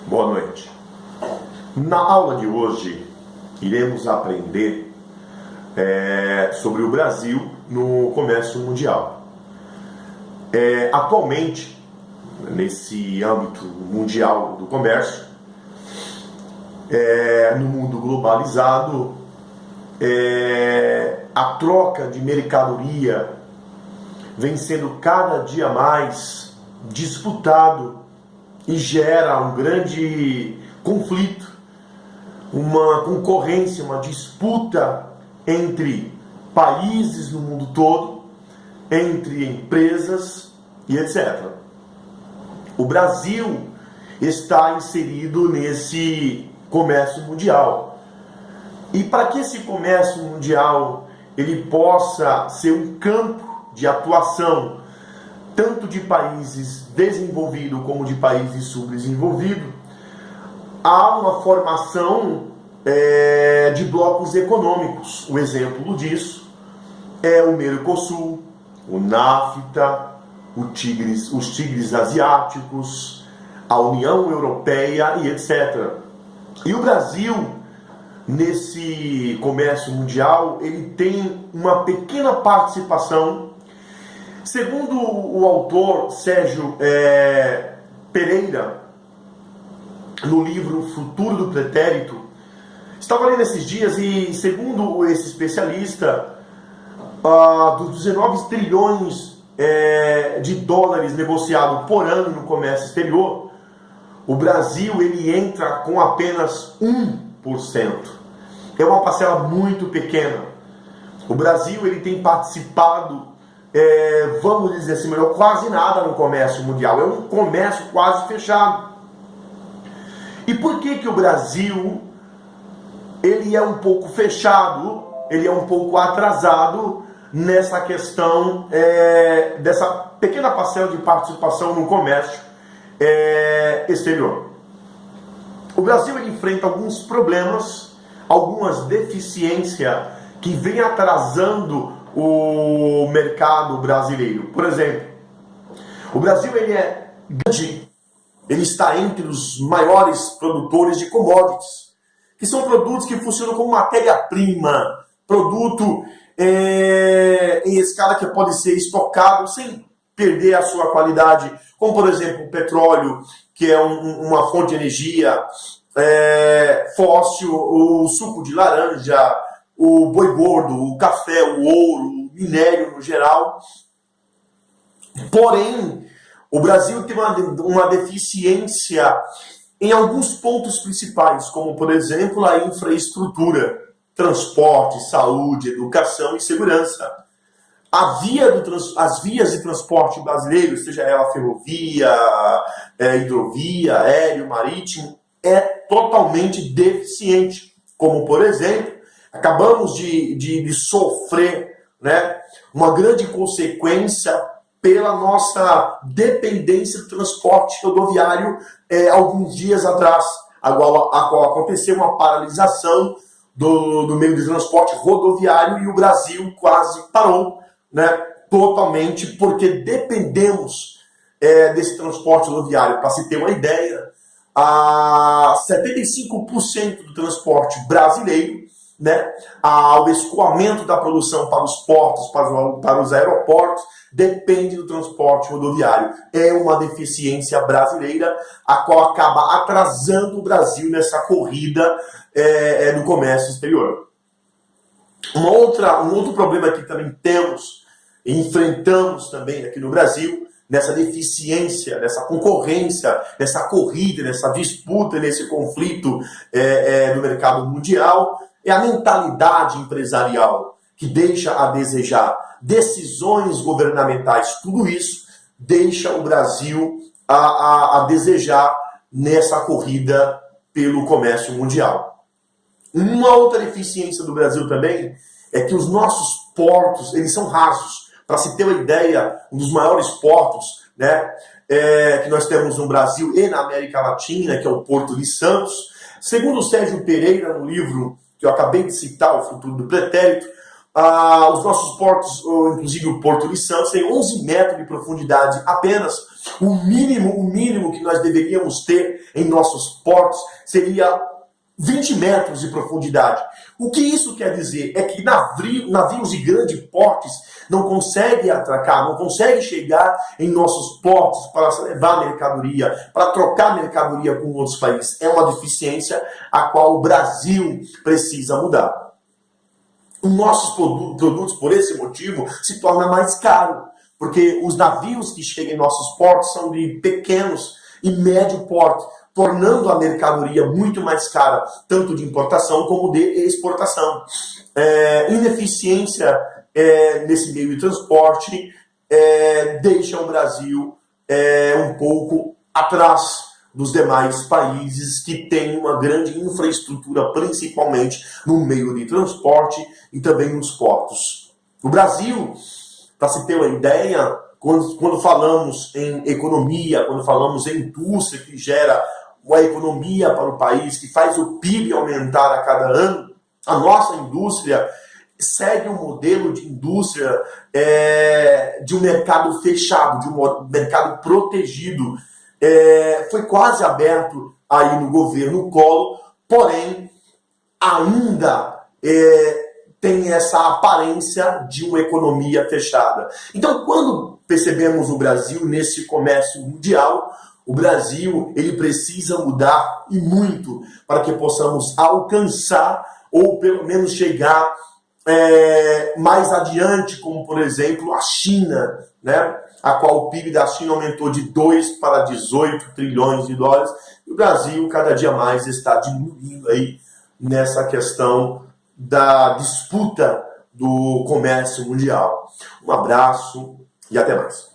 Boa noite. Na aula de hoje, iremos aprender sobre o Brasil no comércio mundial. Atualmente, nesse âmbito mundial do comércio, no mundo globalizado, a troca de mercadoria vem sendo cada dia mais disputado e gera um grande conflito, uma concorrência, uma disputa entre países no mundo todo, entre empresas e etc. O Brasil está inserido nesse comércio mundial. E para que esse comércio mundial ele possa ser um campo de atuação tanto de países desenvolvidos como de países subdesenvolvidos, há uma formação de blocos econômicos. O exemplo disso é o Mercosul, o NAFTA, os tigres asiáticos, a União Europeia e etc. E o Brasil, nesse comércio mundial, ele tem uma pequena participação. Segundo o autor Sérgio Pereira, no livro Futuro do Pretérito, estava lendo esses dias e, segundo esse especialista, dos 19 trilhões de dólares negociados por ano no comércio exterior, o Brasil ele entra com apenas 1%. É uma parcela muito pequena. O Brasil ele tem participado, vamos dizer assim, melhor, quase nada no comércio mundial. É um comércio quase fechado. E por que o Brasil ele é um pouco fechado, ele é um pouco atrasado nessa questão dessa pequena parcela de participação no comércio exterior? O Brasil ele enfrenta alguns problemas, algumas deficiências que vêm atrasando o mercado brasileiro. Por exemplo, o Brasil ele é grande, ele está entre os maiores produtores de commodities, que são produtos que funcionam como matéria-prima, produto em escala que pode ser estocado sem perder a sua qualidade, como por exemplo o petróleo, que é uma fonte de energia fóssil, o suco de laranja, o boi gordo, o café, o ouro, o minério no geral. Porém, o Brasil tem uma deficiência em alguns pontos principais, como por exemplo a infraestrutura, transporte, saúde, educação e segurança. As vias de transporte brasileiro, seja ela ferrovia, hidrovia, aéreo, marítimo, é totalmente deficiente. Como por exemplo, acabamos de sofrer, uma grande consequência pela nossa dependência do transporte rodoviário alguns dias atrás, a qual aconteceu uma paralisação do meio de transporte rodoviário e o Brasil quase parou, totalmente, porque dependemos desse transporte rodoviário. Para se ter uma ideia, 75% do transporte brasileiro, ao escoamento da produção para os portos, para os aeroportos, depende do transporte rodoviário. É uma deficiência brasileira, a qual acaba atrasando o Brasil nessa corrida do comércio exterior. Um outro problema que também enfrentamos também aqui no Brasil, nessa deficiência, nessa concorrência, nessa corrida, nessa disputa, nesse conflito do mercado mundial, é a mentalidade empresarial, que deixa a desejar. Decisões governamentais, tudo isso deixa o Brasil a desejar nessa corrida pelo comércio mundial. Uma outra deficiência do Brasil também é que os nossos portos, eles são rasos. Para se ter uma ideia, um dos maiores portos que nós temos no Brasil e na América Latina, que é o Porto de Santos, segundo o Sérgio Pereira, no livro que eu acabei de citar, O Futuro do Pretérito, os nossos portos, inclusive o Porto de Santos, tem 11 metros de profundidade apenas, O mínimo que nós deveríamos ter em nossos portos seria 20 metros de profundidade. O que isso quer dizer? É que navios de grande portes não conseguem atracar, não conseguem chegar em nossos portos para levar mercadoria, para trocar mercadoria com outros países. É uma deficiência a qual o Brasil precisa mudar. Os nossos produtos, por esse motivo, se tornam mais caros, porque os navios que chegam em nossos portos são de pequenos e médio porte, tornando a mercadoria muito mais cara, tanto de importação como de exportação. Ineficiência nesse meio de transporte deixa o Brasil um pouco atrás dos demais países que têm uma grande infraestrutura, principalmente no meio de transporte e também nos portos. O Brasil, para se ter uma ideia, quando falamos em economia, quando falamos em indústria que gera uma economia para o país, que faz o PIB aumentar a cada ano, a nossa indústria segue um modelo de indústria de um mercado fechado, de um mercado protegido. Foi quase aberto aí no governo Collor, porém ainda tem essa aparência de uma economia fechada. Então, quando percebemos o Brasil nesse comércio mundial, o Brasil ele precisa mudar e muito para que possamos alcançar ou pelo menos chegar mais adiante, como por exemplo a China, né? A qual o PIB da China aumentou de 2 para 18 trilhões de dólares, e o Brasil cada dia mais está diminuindo aí nessa questão da disputa do comércio mundial. Um abraço e até mais.